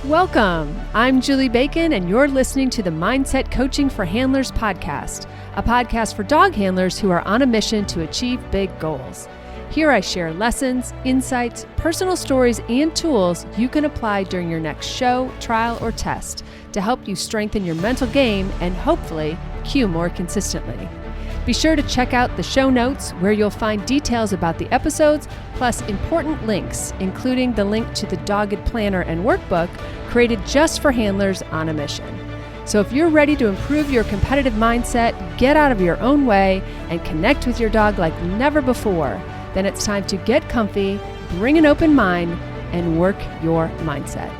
Welcome. I'm Julie Bacon, and you're listening to the Mindset Coaching for Handlers podcast, a podcast for dog handlers who are on a mission to achieve big goals. Here I share lessons, insights, personal stories, and tools you can apply during your next show, trial, or test to help you strengthen your mental game and hopefully cue more consistently. Be sure to check out the show notes where you'll find details about the episodes, plus important links, including the link to the Dogged Planner and Workbook created just for handlers on a mission. So if you're ready to improve your competitive mindset, get out of your own way, and connect with your dog like never before, then it's time to get comfy, bring an open mind, and work your mindset.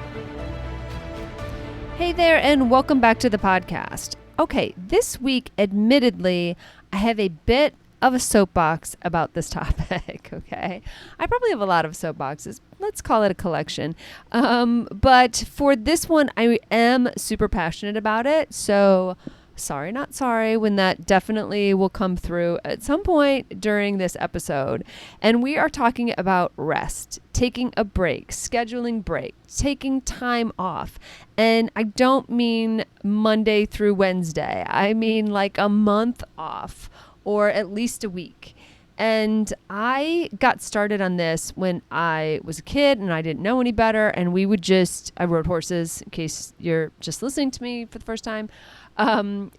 Hey there, and welcome back to the podcast. Okay, this week, admittedly, I have a bit of a soapbox about this topic, okay? I probably have a lot of soapboxes. Let's call it a collection. But for this one, I am super passionate about it. So sorry, not sorry, when that definitely will come through at some point during this episode. And we are talking about rest, taking a break, scheduling break, taking time off. And I don't mean Monday through Wednesday. I mean like a month off or at least a week. And I got started on this when I was a kid and I didn't know any better. And I rode horses, in case you're just listening to me for the first time. The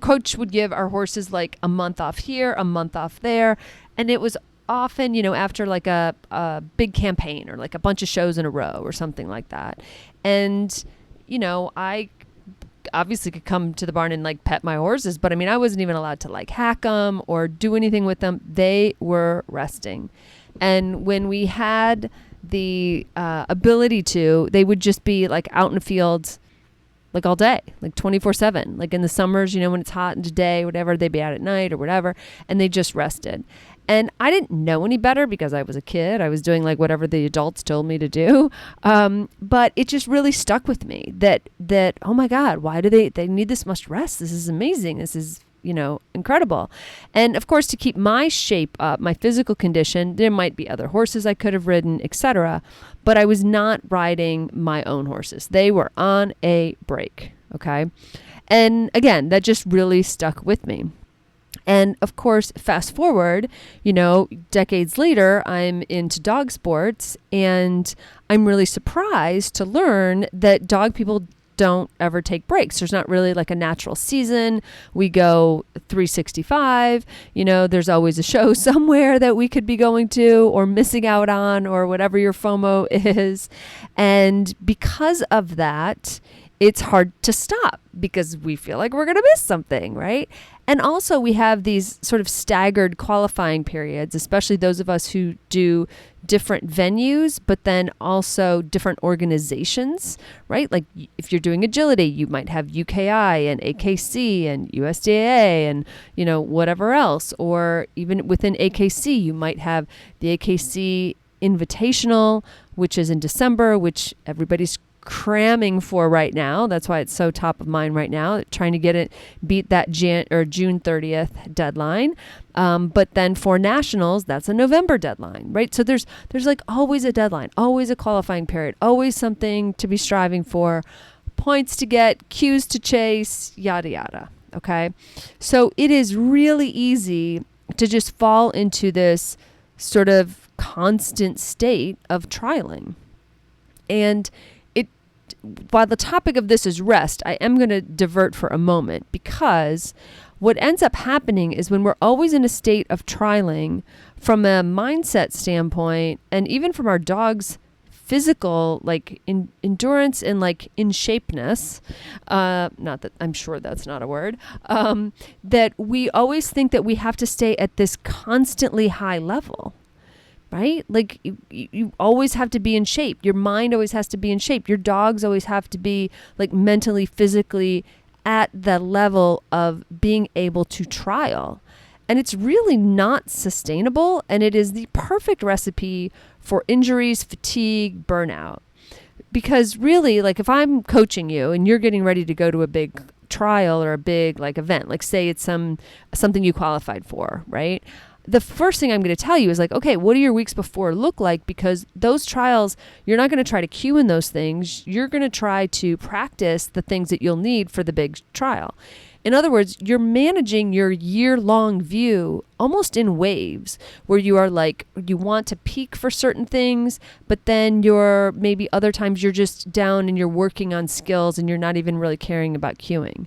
coach would give our horses like a month off here, a month off there. And it was often, after like a big campaign or like a bunch of shows in a row or something like that. And, I obviously could come to the barn and like pet my horses, but I wasn't even allowed to like hack them or do anything with them. They were resting. And when we had the ability to, they would just be like out in the fields like all day, like 24/7. Like in the summers, when it's hot in the day, whatever, they'd be out at night or whatever, and they just rested. And I didn't know any better because I was a kid. I was doing like whatever the adults told me to do. But it just really stuck with me that, oh my God, why do they need this much rest? This is amazing. This is, incredible. And of course, to keep my shape up, my physical condition, there might be other horses I could have ridden, etc. But I was not riding my own horses. They were on a break. Okay. And again, that just really stuck with me. And of course, fast forward, decades later, I'm into dog sports, and I'm really surprised to learn that dog people don't ever take breaks. There's not really like a natural season. We go 365, there's always a show somewhere that we could be going to or missing out on or whatever your FOMO is. And because of that, it's hard to stop because we feel like we're going to miss something, right? And also we have these sort of staggered qualifying periods, especially those of us who do different venues, but then also different organizations, right? Like if you're doing agility, you might have UKI and AKC and USDA and, whatever else. Or even within AKC, you might have the AKC Invitational, which is in December, which everybody's cramming for right now. That's why it's so top of mind right now, trying to beat that June 30th deadline. But then for nationals, that's a November deadline, right? So there's like always a deadline, always a qualifying period, always something to be striving for, points to get, cues to chase, yada, yada. Okay. So it is really easy to just fall into this sort of constant state of trialing. And while the topic of this is rest, I am going to divert for a moment, because what ends up happening is when we're always in a state of trialing from a mindset standpoint, and even from our dog's physical endurance and in shapeness, not that I'm sure that's not a word, that we always think that we have to stay at this constantly high level. Right? Like you always have to be in shape. Your mind always has to be in shape. Your dogs always have to be like mentally, physically at the level of being able to trial. And it's really not sustainable. And it is the perfect recipe for injuries, fatigue, burnout. Because really, like if I'm coaching you and you're getting ready to go to a big trial or a big event, like say it's something you qualified for, right? the first thing I'm going to tell you is like, okay, what do your weeks before look like? Because those trials, you're not going to try to cue in those things. You're going to try to practice the things that you'll need for the big trial. In other words, you're managing your year-long view almost in waves, where you are like, you want to peak for certain things, but then you're maybe other times you're just down and you're working on skills and you're not even really caring about cueing.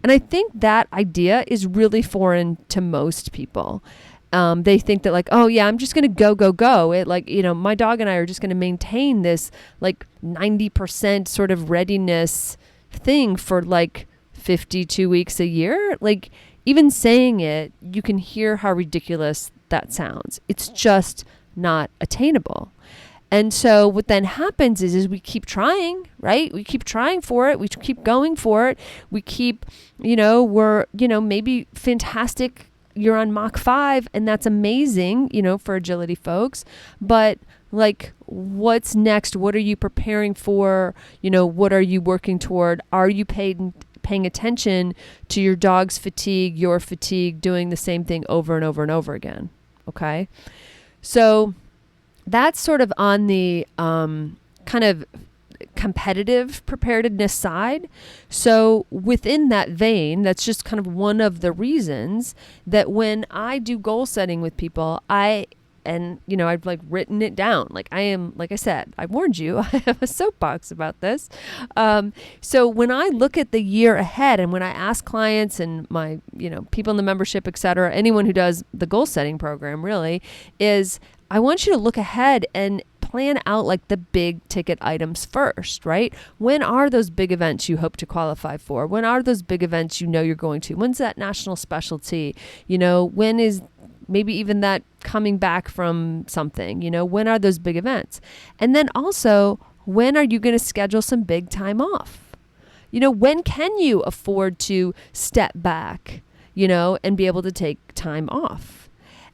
And I think that idea is really foreign to most people. They think that like, oh yeah, I'm just going to go. It like, my dog and I are just going to maintain this like 90% sort of readiness thing for like 52 weeks a year. Like, even saying it, you can hear how ridiculous that sounds. It's just not attainable. And so what then happens is we keep trying, right? We keep trying for it. We keep going for it. We keep, we're, maybe fantastic. You're on Mach 5 and that's amazing, for agility folks. But like, what's next? What are you preparing for? What are you working toward? Are you paying attention to your dog's fatigue, your fatigue, doing the same thing over and over and over again? Okay. So that's sort of on the kind of competitive preparedness side. So within that vein, that's just kind of one of the reasons that when I do goal setting with people, I've like written it down. Like I said, I warned you, I have a soapbox about this. So when I look at the year ahead and when I ask clients and my, people in the membership, et cetera, anyone who does the goal setting program really is, I want you to look ahead and plan out like the big ticket items first, right? When are those big events you hope to qualify for? When are those big events you're going to? When's that national specialty? When is maybe even that coming back from something? When are those big events? And then also, when are you going to schedule some big time off? When can you afford to step back, and be able to take time off?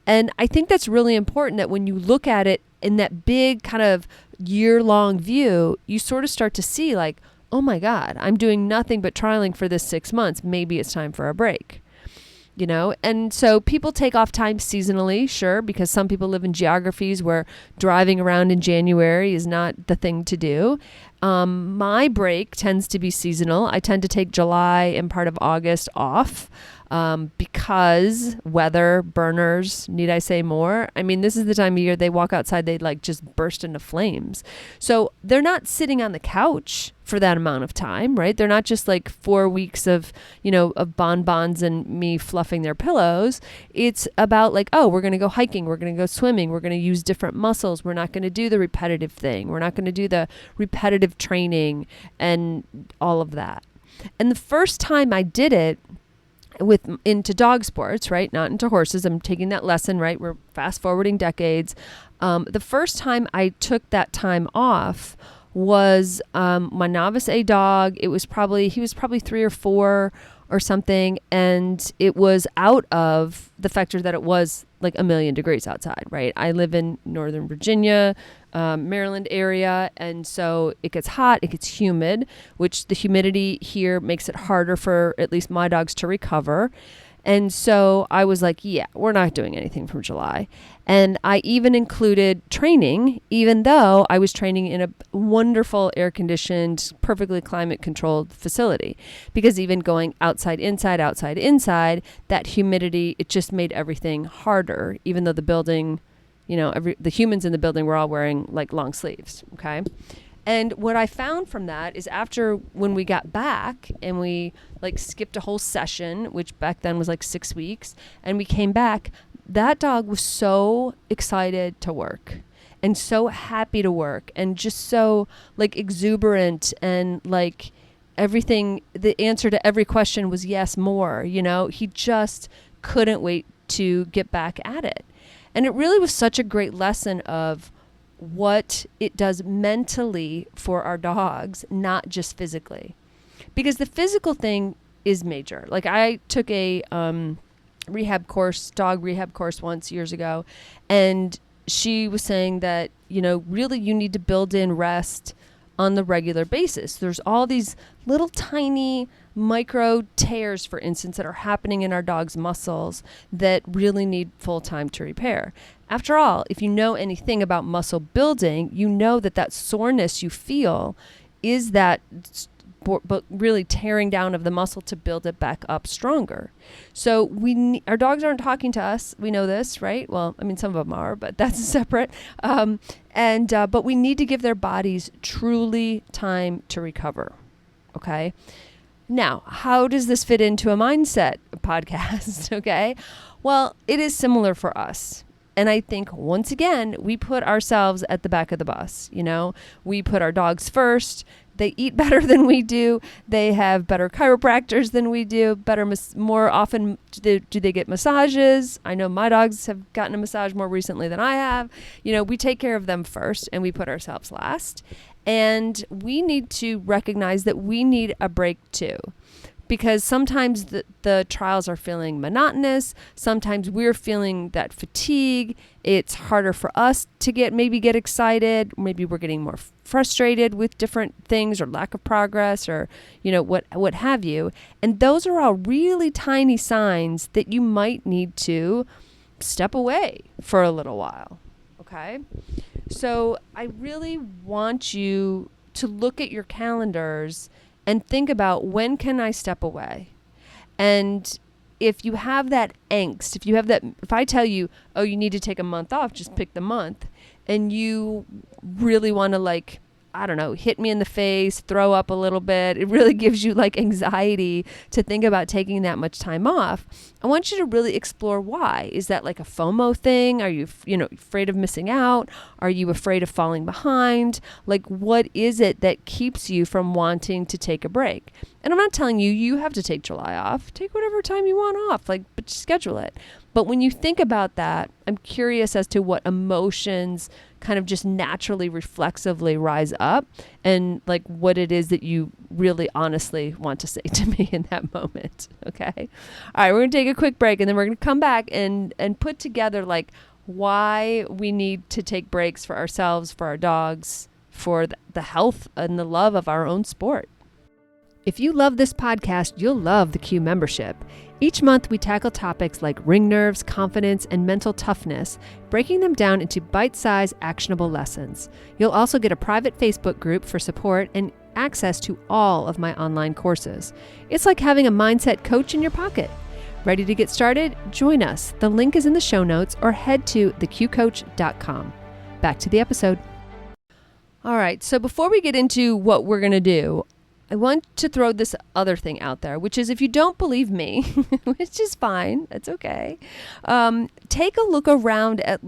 And I think that's really important, that when you look at it in that big kind of year-long view, you sort of start to see like, oh my God, I'm doing nothing but trialing for this 6 months. Maybe it's time for a break. And so people take off time seasonally, sure, because some people live in geographies where driving around in January is not the thing to do. My break tends to be seasonal. I tend to take July and part of August off. Because weather, burners, need I say more? I mean, this is the time of year they walk outside, they like just burst into flames. So they're not sitting on the couch for that amount of time, right? They're not just like 4 weeks of, of bonbons and me fluffing their pillows. It's about like, oh, we're going to go hiking. We're going to go swimming. We're going to use different muscles. We're not going to do the repetitive thing. We're not going to do the repetitive training and all of that. And the first time I did it, into dog sports, right? Not into horses. I'm taking that lesson, right? We're fast forwarding decades. The first time I took that time off was my novice A dog. He was probably 3 or 4 or something. And it was out of the factor that it was like 1,000,000 degrees outside, right? I live in Northern Virginia, Maryland area. And so it gets hot, it gets humid, which the humidity here makes it harder for at least my dogs to recover. And so I was like, yeah, we're not doing anything from July. And I even included training, even though I was training in a wonderful air-conditioned, perfectly climate-controlled facility. Because even going outside, inside, that humidity, it just made everything harder, even though the building, the humans in the building were all wearing like long sleeves, okay? And what I found from that is when we got back and we like skipped a whole session, which back then was like 6 weeks, and we came back, that dog was so excited to work and so happy to work and just so like exuberant and like everything, the answer to every question was yes, more, he just couldn't wait to get back at it. And it really was such a great lesson of what it does mentally for our dogs, not just physically. Because the physical thing is major. Like I took a dog rehab course once years ago, and she was saying that, really you need to build in rest on the regular basis. There's all these little tiny micro tears, for instance, that are happening in our dog's muscles that really need full time to repair. After all, if you know anything about muscle building, you know that soreness you feel is that but really tearing down of the muscle to build it back up stronger. So our dogs aren't talking to us. We know this, right? Well, I mean, some of them are, but that's separate. But we need to give their bodies truly time to recover. Okay. Now, how does this fit into a mindset podcast? Okay. Well, it is similar for us. And I think, once again, we put ourselves at the back of the bus. We put our dogs first. They eat better than we do. They have better chiropractors than we do. More often do they get massages. I know my dogs have gotten a massage more recently than I have. We take care of them first and we put ourselves last. And we need to recognize that we need a break too. Because sometimes the trials are feeling monotonous. Sometimes we're feeling that fatigue. It's harder for us to get excited. Maybe we're getting more frustrated with different things or lack of progress or, what have you. And those are all really tiny signs that you might need to step away for a little while. Okay? So I really want you to look at your calendars and think about, when can I step away? And if you have that angst, if I tell you, oh, you need to take a month off, just pick the month, and you really want to hit me in the face, throw up a little bit, it really gives you anxiety to think about taking that much time off. I want you to really explore why. Is that a FOMO thing? Are you, afraid of missing out? Are you afraid of falling behind? What is it that keeps you from wanting to take a break? And I'm not telling you have to take July off. Take whatever time you want off, but schedule it. But when you think about that, I'm curious as to what emotions kind of just naturally, reflexively rise up, and what it is that you really honestly want to say to me in that moment. Okay. All right. We're going to take a quick break, and then we're going to come back and put together why we need to take breaks for ourselves, for our dogs, for the health and the love of our own sport. If you love this podcast, you'll love the Q membership. Each month, we tackle topics like ring nerves, confidence, and mental toughness, breaking them down into bite-sized, actionable lessons. You'll also get a private Facebook group for support and access to all of my online courses. It's like having a mindset coach in your pocket. Ready to get started? Join us. The link is in the show notes, or head to theqcoach.com. Back to the episode. All right, so before we get into what we're going to do, I want to throw this other thing out there, which is, if you don't believe me, which is fine, that's okay, take a look around at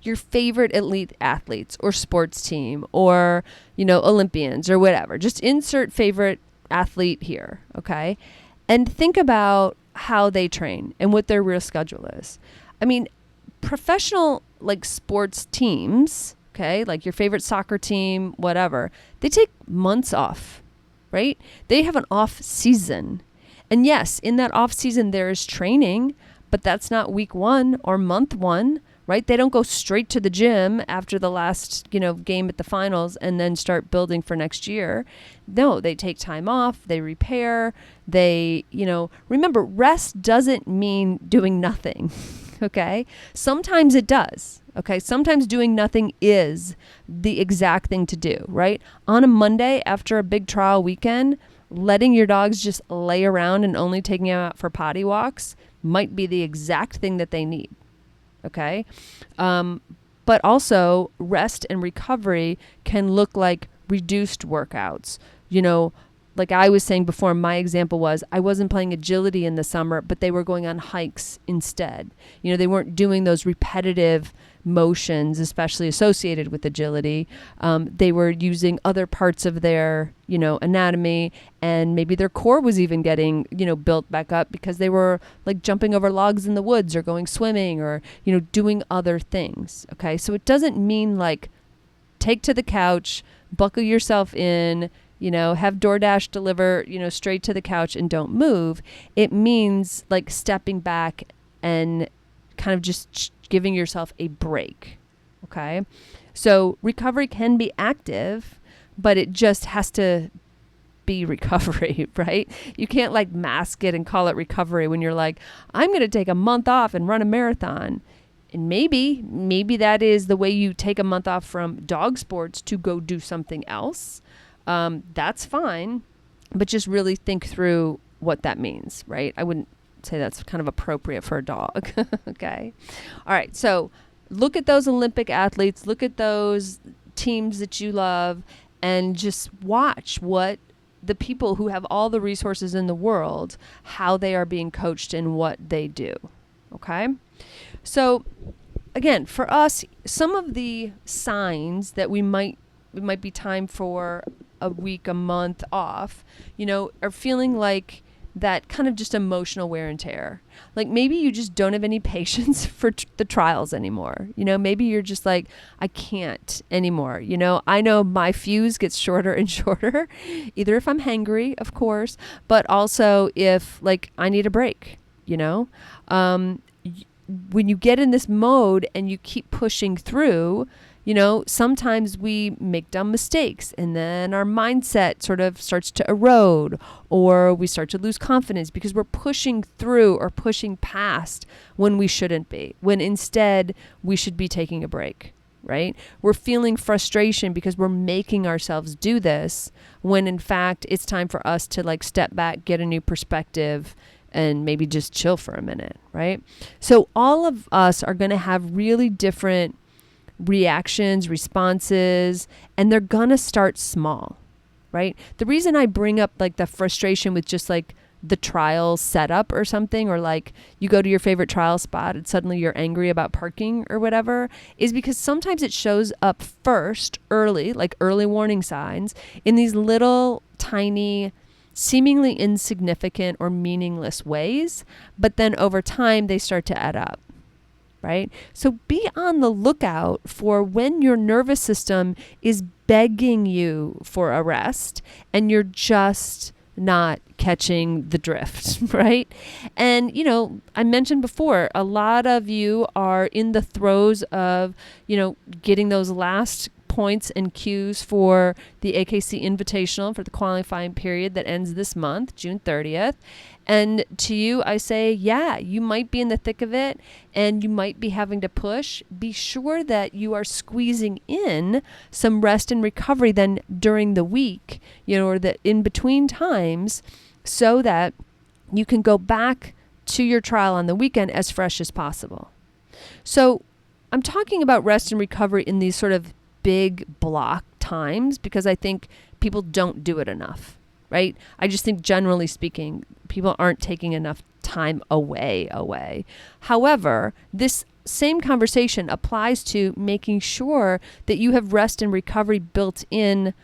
your favorite elite athletes or sports team or, Olympians or whatever. Just insert favorite athlete here, okay? And think about how they train and what their real schedule is. I mean, professional sports teams, okay, your favorite soccer team, whatever, they take months off. Right? They have an off season. And yes, in that off season, there is training, but that's not week 1 or month 1, right? They don't go straight to the gym after the last, game at the finals and then start building for next year. No, they take time off, they repair, remember, rest doesn't mean doing nothing. Okay. Sometimes it does. Okay. Sometimes doing nothing is the exact thing to do, right? On a Monday after a big trial weekend, letting your dogs just lay around and only taking them out for potty walks might be the exact thing that they need. Okay. But also, rest and recovery can look like reduced workouts. Like I was saying before, my example was, I wasn't playing agility in the summer, but they were going on hikes instead. They weren't doing those repetitive motions, especially associated with agility. They were using other parts of their, anatomy, and maybe their core was even getting, built back up because they were jumping over logs in the woods or going swimming or, doing other things. Okay. So it doesn't mean take to the couch, buckle yourself in, have DoorDash deliver, straight to the couch and don't move. It means stepping back and kind of just giving yourself a break. Okay. So recovery can be active, but it just has to be recovery, right? You can't like mask it and call it recovery when you're like, I'm going to take a month off and run a marathon. And maybe that is the way you take a month off from dog sports to go do something else. That's fine, but just really think through what that means, right? I wouldn't say that's kind of appropriate for a dog. Okay. All right. So look at those Olympic athletes, look at those teams that you love, and just watch what the people who have all the resources in the world, how they are being coached and what they do. Okay. So again, for us, some of the signs that it might be time for a week, a month off, are feeling like that kind of just emotional wear and tear. Like maybe you just don't have any patience for the trials anymore. Maybe you're just like, I can't anymore. I know my fuse gets shorter and shorter, either if I'm hangry, of course, but also if like I need a break, when you get in this mode and you keep pushing through, sometimes we make dumb mistakes and then our mindset sort of starts to erode, or we start to lose confidence because we're pushing through or pushing past when we shouldn't be, when instead we should be taking a break, right? We're feeling frustration because we're making ourselves do this when in fact it's time for us to like step back, get a new perspective, and maybe just chill for a minute, right? So all of us are going to have really different reactions, responses, and they're gonna start small, right? The reason I bring up like the frustration with just like the trial setup or something, or like you go to your favorite trial spot and suddenly you're angry about parking or whatever, is because sometimes it shows up first early, like early warning signs in these little tiny, seemingly insignificant or meaningless ways, but then over time they start to add up. Right? So be on the lookout for when your nervous system is begging you for a rest and you're just not catching the drift, right? And, I mentioned before, a lot of you are in the throes of, getting those last points and cues for the AKC Invitational for the qualifying period that ends this month, June 30th. And to you, I say, yeah, you might be in the thick of it and you might be having to push. Be sure that you are squeezing in some rest and recovery then during the week, or the in between times, so that you can go back to your trial on the weekend as fresh as possible. So I'm talking about rest and recovery in these sort of big block times because I think people don't do it enough, right? I just think generally speaking, people aren't taking enough time away. However, this same conversation applies to making sure that you have rest and recovery built in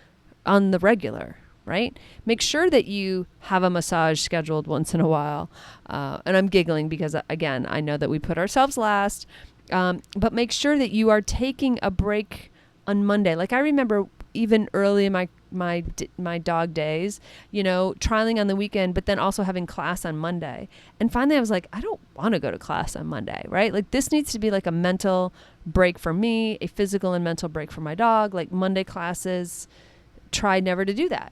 on the regular, right? Make sure that you have a massage scheduled once in a while. And I'm giggling because, again, I know that we put ourselves last, but make sure that you are taking a break on Monday. Like I remember even early in my dog days, trialing on the weekend, but then also having class on Monday. And finally I was like, I don't want to go to class on Monday, right? Like this needs to be like a mental break for me, a physical and mental break for my dog. Like Monday classes, try never to do that.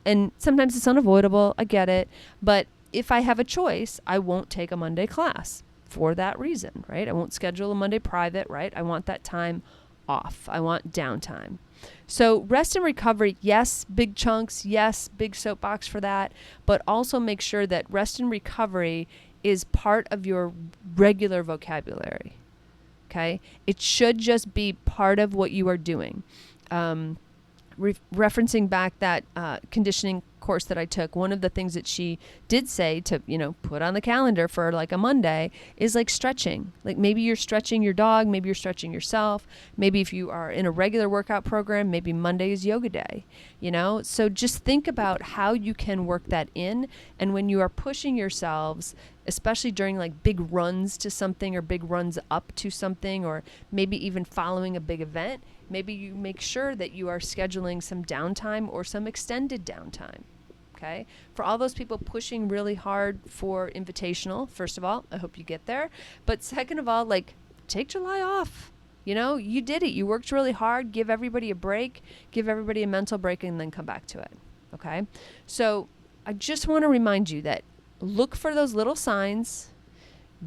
And sometimes it's unavoidable. I get it. But if I have a choice, I won't take a Monday class for that reason, right? I won't schedule a Monday private, right? I want that time off. I want downtime. So rest and recovery, yes, big chunks, yes, big soapbox for that, but also make sure that rest and recovery is part of your regular vocabulary, okay? It should just be part of what you are doing. Referencing back that conditioning course that I took, one of the things that she did say to, put on the calendar for like a Monday is like stretching. Like maybe you're stretching your dog, maybe you're stretching yourself. Maybe if you are in a regular workout program, maybe Monday is yoga day, So just think about how you can work that in. And when you are pushing yourselves, especially during like big runs to something or big runs up to something, or maybe even following a big event, maybe you make sure that you are scheduling some downtime or some extended downtime. Okay. For all those people pushing really hard for invitational, first of all, I hope you get there. But second of all, like take July off. You did it. You worked really hard. Give everybody a break. Give everybody a mental break and then come back to it. Okay? So I just want to remind you that look for those little signs.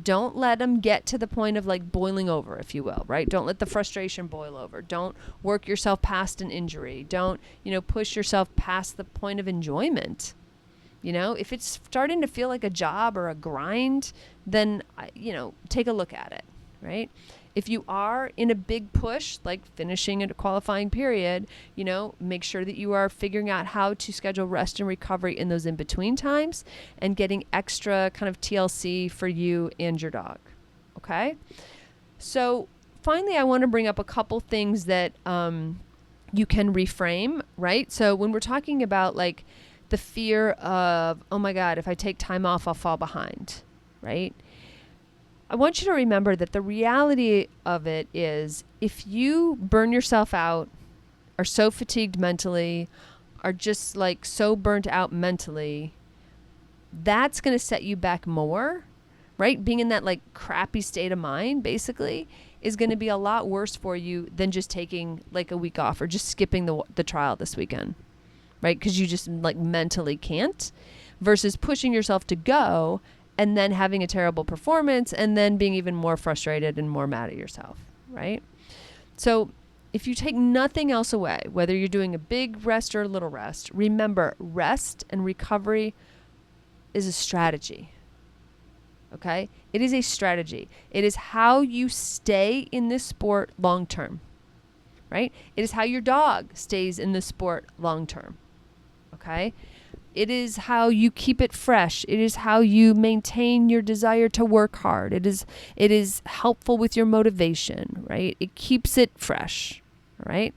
Don't let them get to the point of like boiling over, if you will, right? Don't let the frustration boil over. Don't work yourself past an injury. Don't, push yourself past the point of enjoyment. If it's starting to feel like a job or a grind, then, take a look at it, right? If you are in a big push, like finishing a qualifying period, make sure that you are figuring out how to schedule rest and recovery in those in-between times and getting extra kind of TLC for you and your dog. Okay? So finally, I want to bring up a couple things that you can reframe, right? So when we're talking about like the fear of, oh my God, if I take time off, I'll fall behind, right? I want you to remember that the reality of it is if you burn yourself out, are so fatigued mentally, are just like so burnt out mentally, that's going to set you back more, right? Being in that like crappy state of mind basically is going to be a lot worse for you than just taking like a week off or just skipping the trial this weekend, right? Because you just like mentally can't, versus pushing yourself to go and then having a terrible performance and then being even more frustrated and more mad at yourself, right? So if you take nothing else away, whether you're doing a big rest or a little rest, remember rest and recovery is a strategy, okay? It is a strategy. It is how you stay in this sport long term, right? It is how your dog stays in this sport long term, okay? It is how you keep it fresh. It is how you maintain your desire to work hard. It is helpful with your motivation, right? It keeps it fresh, all right?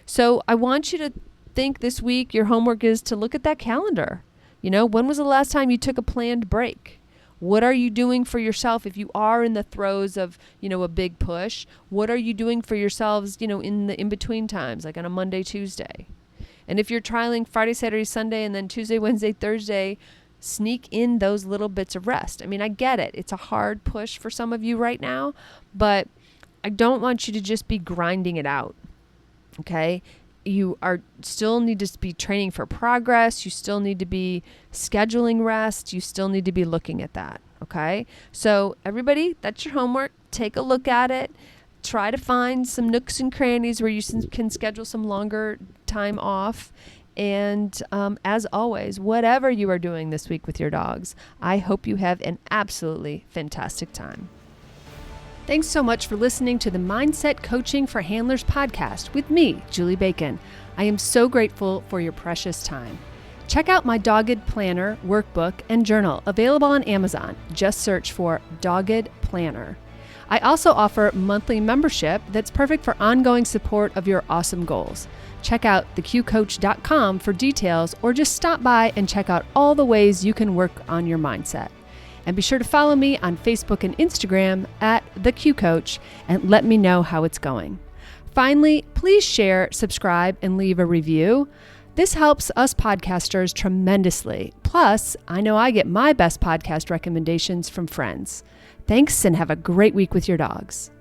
So I want you to think this week, your homework is to look at that calendar. When was the last time you took a planned break? What are you doing for yourself if you are in the throes of, a big push? What are you doing for yourselves, in the in-between times, like on a Monday, Tuesday? And if you're trialing Friday, Saturday, Sunday, and then Tuesday, Wednesday, Thursday, sneak in those little bits of rest. I mean, I get it. It's a hard push for some of you right now, but I don't want you to just be grinding it out, okay? You are still need to be training for progress. You still need to be scheduling rest. You still need to be looking at that, okay? So everybody, that's your homework. Take a look at it. Try to find some nooks and crannies where you can schedule some longer time off. And as always, whatever you are doing this week with your dogs, I hope you have an absolutely fantastic time. Thanks so much for listening to the Mindset Coaching for Handlers podcast with me, Julie Bacon. I am so grateful for your precious time. Check out my Dogged Planner workbook and journal available on Amazon. Just search for Dogged Planner. I also offer monthly membership that's perfect for ongoing support of your awesome goals. Check out theqcoach.com for details or just stop by and check out all the ways you can work on your mindset. And be sure to follow me on Facebook and Instagram at theqcoach and let me know how it's going. Finally, please share, subscribe, and leave a review. This helps us podcasters tremendously. Plus, I know I get my best podcast recommendations from friends. Thanks and have a great week with your dogs.